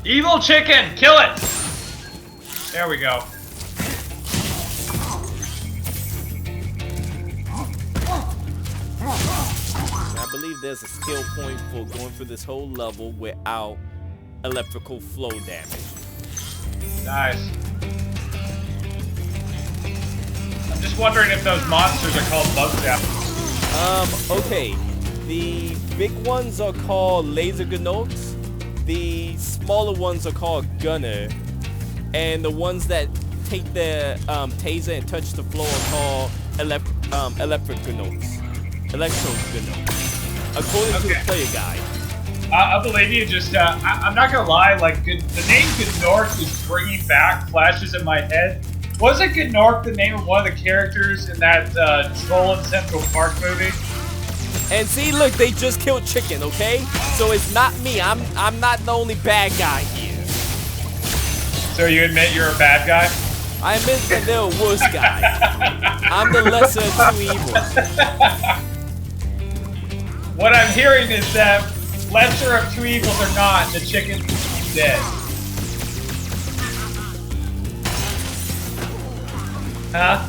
Evil chicken! Kill it! There we go. I believe there's a skill point for going through this whole level without electrical flow damage. Nice. I'm just wondering if those monsters are called bug zappers. Okay. The big ones are called laser gnomes. The smaller ones are called gunner. And the ones that take their taser and touch the floor are called electric gnomes. Electro gnomes. According to the player guide. I believe you. Just I'm not gonna lie. Like the name Gnork is bringing back flashes in my head. Wasn't Gnork the name of one of the characters in that Troll in Central Park movie? And see, look, they just killed chicken. Okay, so it's not me. I'm not the only bad guy here. So you admit you're a bad guy? I admit that they're a worse guy. I'm the lesser of two evils. What I'm hearing is that lesser of two evils or not, the chicken's dead. Huh?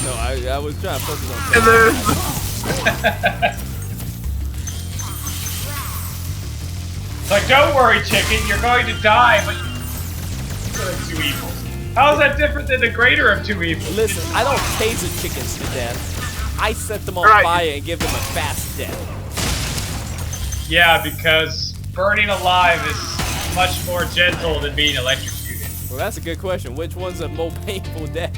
No, I was trying to focus on It's like, don't worry, chicken, you're going to die, but you're of two evils. How is that different than the greater of two evils? Listen, I don't taser chickens to death. I set them on fire and give them a fast death. Yeah, because burning alive is much more gentle than being electrocuted. Well, that's a good question. Which one's a more painful death?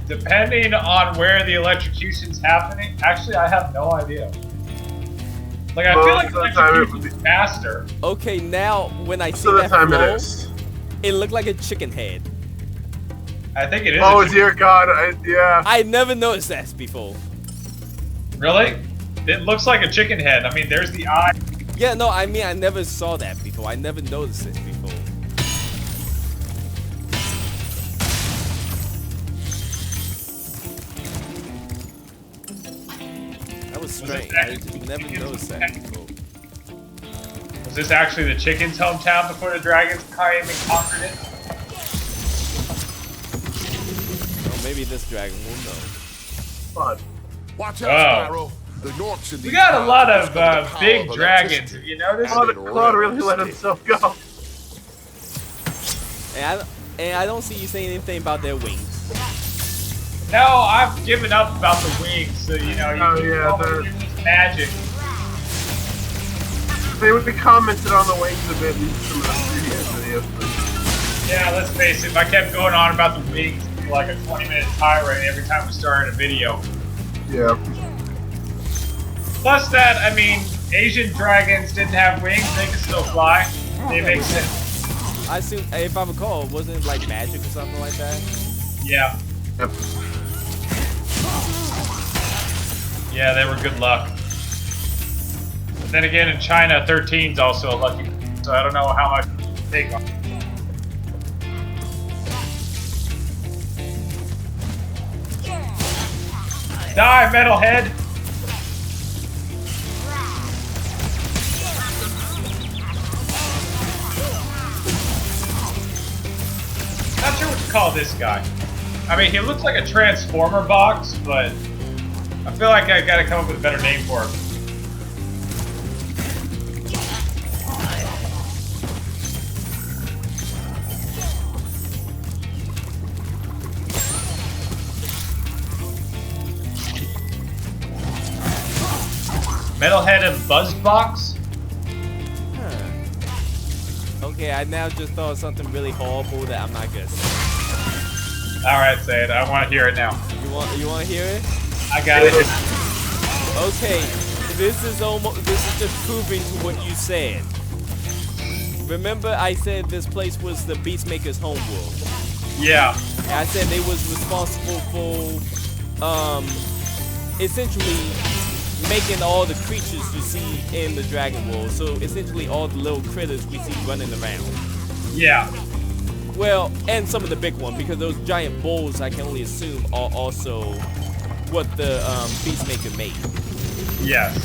Depending on where the electrocution's happening. Actually, I have no idea. Like, I feel like electrocution's faster. Okay, now when I see that flow, it looked like a chicken head. I think it is. Oh dear God! Yeah. I never noticed that before. Really? It looks like a chicken head. I mean, there's the eye. Yeah, no, I mean, I never saw that before. I never noticed it before. That was strange. I never noticed that before. Was this actually the chicken's hometown before the dragons came and conquered it? Well, maybe this dragon will know. Fun. Watch out, Spyro. The Gnorks in We got a lot of big dragons. You notice? Claude really let himself go. And I don't see you saying anything about their wings. No, I've given up about the wings. So you know, they're magic. We commented on the wings a bit in some of the previous videos. Yeah, let's face it. If I kept going on about the wings, it'd be like a 20-minute tirade every time we started a video. Yeah. Plus that, I mean, Asian dragons didn't have wings, they could still fly. They make sense. I assume, if I recall, wasn't it like magic or something like that? Yeah. Yep. Yeah, they were good luck. But then again, in China, 13's also a lucky, so I don't know how much to take on. Die, metalhead! Not sure what to call this guy. I mean, he looks like a Transformer box, but I feel like I gotta come up with a better name for him. Metalhead and Buzzbox? Huh. Okay, I now just thought of something really horrible that I'm not gonna say. Alright, say it. I want to hear it now. You want to hear it? I got it. Okay, this is just proving to what you said. Remember I said this place was the Beastmaker's homeworld? Yeah. And I said they was responsible for essentially making all the creatures you see in the Dragon World. So essentially all the little critters we see running around. Yeah. Well, and some of the big ones, because those giant bulls I can only assume are also what the Beastmaker made. Yes.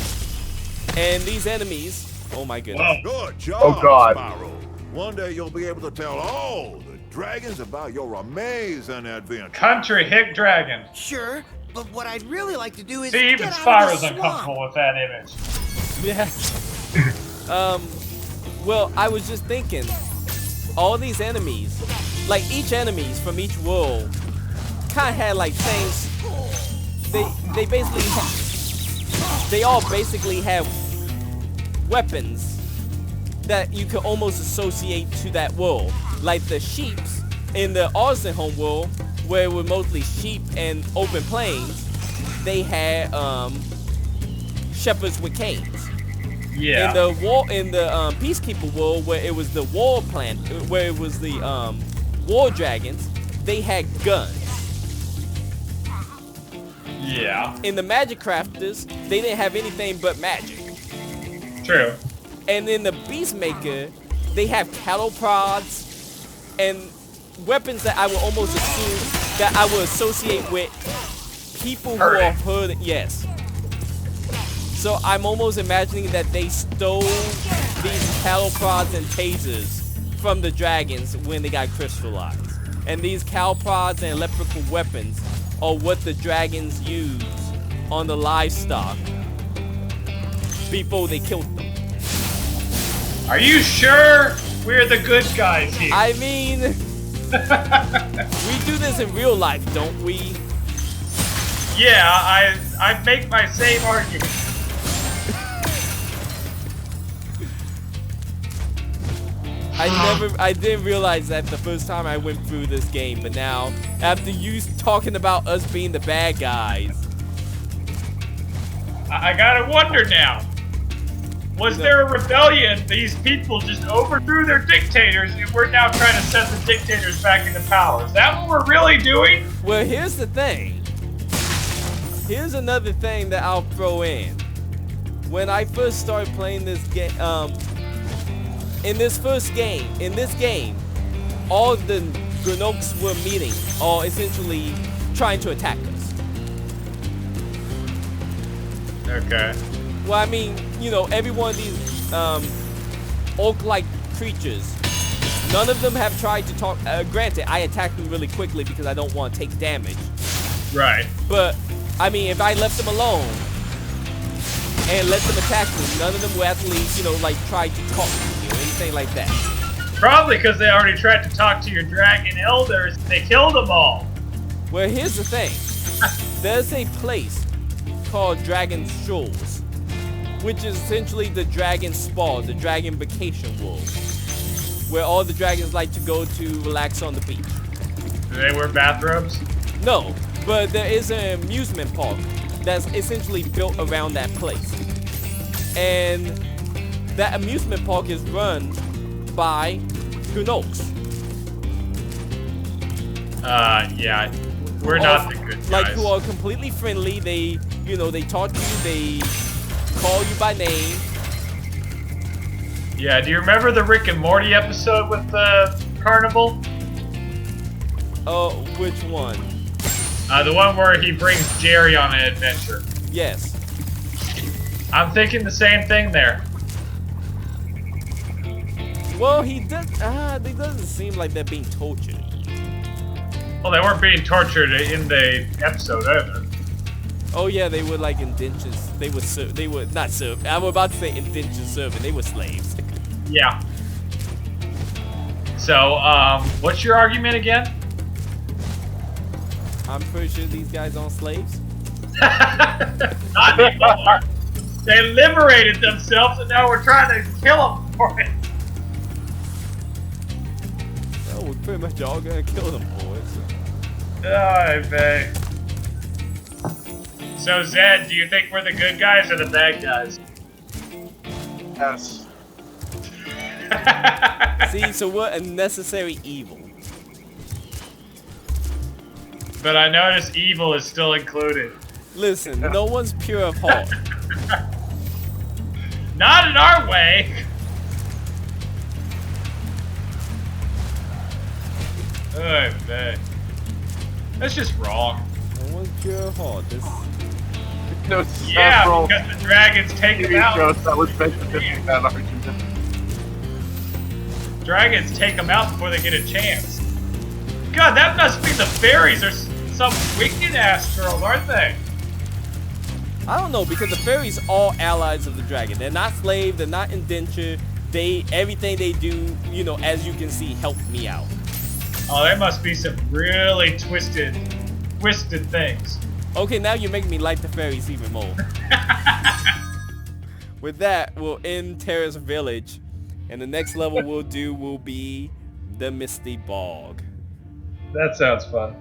And these enemies Oh my goodness. Good job, Oh, God. Spyro. One day you'll be able to tell all the dragons about your amazing adventure. Country hick dragon. Sure, but what I'd really like to do is See, even get out of Spyro's this uncomfortable with that image. Yeah. Well, I was just thinking, all these enemies, like each enemies from each world, kind of had like things. They basically, they all basically have weapons that you could almost associate to that world. Like the sheeps in the Home world, where it was mostly sheep and open plains, they had shepherds with canes. Yeah. In the Peacekeeper world, where it was the war plant, where it was the war dragons, they had guns. Yeah. In the Magic Crafters, they didn't have anything but magic. True. And in the Beastmaker, they have cattle prods and weapons that I would almost assume that I would associate with people who are hurting. Yes. So I'm almost imagining that they stole these cattle prods and tasers from the dragons when they got crystallized. And these cattle prods and electrical weapons are what the dragons use on the livestock before they killed them. Are you sure we're the good guys here? I mean, we do this in real life, don't we? Yeah, I make my same argument. I didn't realize that the first time I went through this game, but now, after you talking about us being the bad guys. I gotta wonder now. Was there a rebellion? These people just overthrew their dictators, and we're now trying to set the dictators back into power. Is that what we're really doing? Well, here's the thing. Here's another thing that I'll throw in. When I first started playing this game, in this game, all the Gnomes we're meeting are essentially trying to attack us. Okay. Well, I mean, you know, every one of these orc-like creatures, none of them have tried to talk. Granted, I attack them really quickly because I don't want to take damage. Right. But, I mean, if I left them alone and let them attack me, none of them will actually, you know, like, try to talk to me or anything like that. Probably because they already tried to talk to your dragon elders and they killed them all. Well, here's the thing. There's a place called Dragon's Shores, which is essentially the dragon spa, the dragon vacation world, where all the dragons like to go to relax on the beach. Do they wear bathrobes? No, but there is an amusement park that's essentially built around that place. And that amusement park is run by Gnomes. Yeah. We're not the good guys. Like, who are completely friendly. They, you know, they talk to you, they call you by name. Yeah, do you remember the Rick and Morty episode with the carnival? Oh, which one? The one where he brings Jerry on an adventure. Yes. I'm thinking the same thing there. Well, he does. It doesn't seem like they're being tortured. Well, they weren't being tortured in the episode either. Oh yeah, they were like indentions. They were not served. I was about to say indentured servant. They were slaves. Yeah. So, what's your argument again? I'm pretty sure these guys aren't slaves. Not anymore. They liberated themselves, and now we're trying to kill them for it. Oh, we're pretty much all gonna kill them, boys. Oh, I bet. So, Zed, do you think we're the good guys or the bad guys? Yes. See, so we're a necessary evil. But I notice evil is still included. Listen, no one's pure of heart. Not in our way. Oh, I bet. That's just wrong. No one's pure of heart. There's Yeah, several because the dragons take them TV out. shows that would make the difference that argument. Dragons take them out before they get a chance. God, that must be the fairies. They're some wicked ass girls, aren't they? I don't know, because the fairies all allies of the dragon. They're not slaves, they're not indentured. Everything they do, you know, as you can see, help me out. Oh, there must be some really twisted things. Okay, now you're making me like the fairies even more. With that, we'll end Terrace Village, and the next level we'll do will be the Misty Bog. That sounds fun.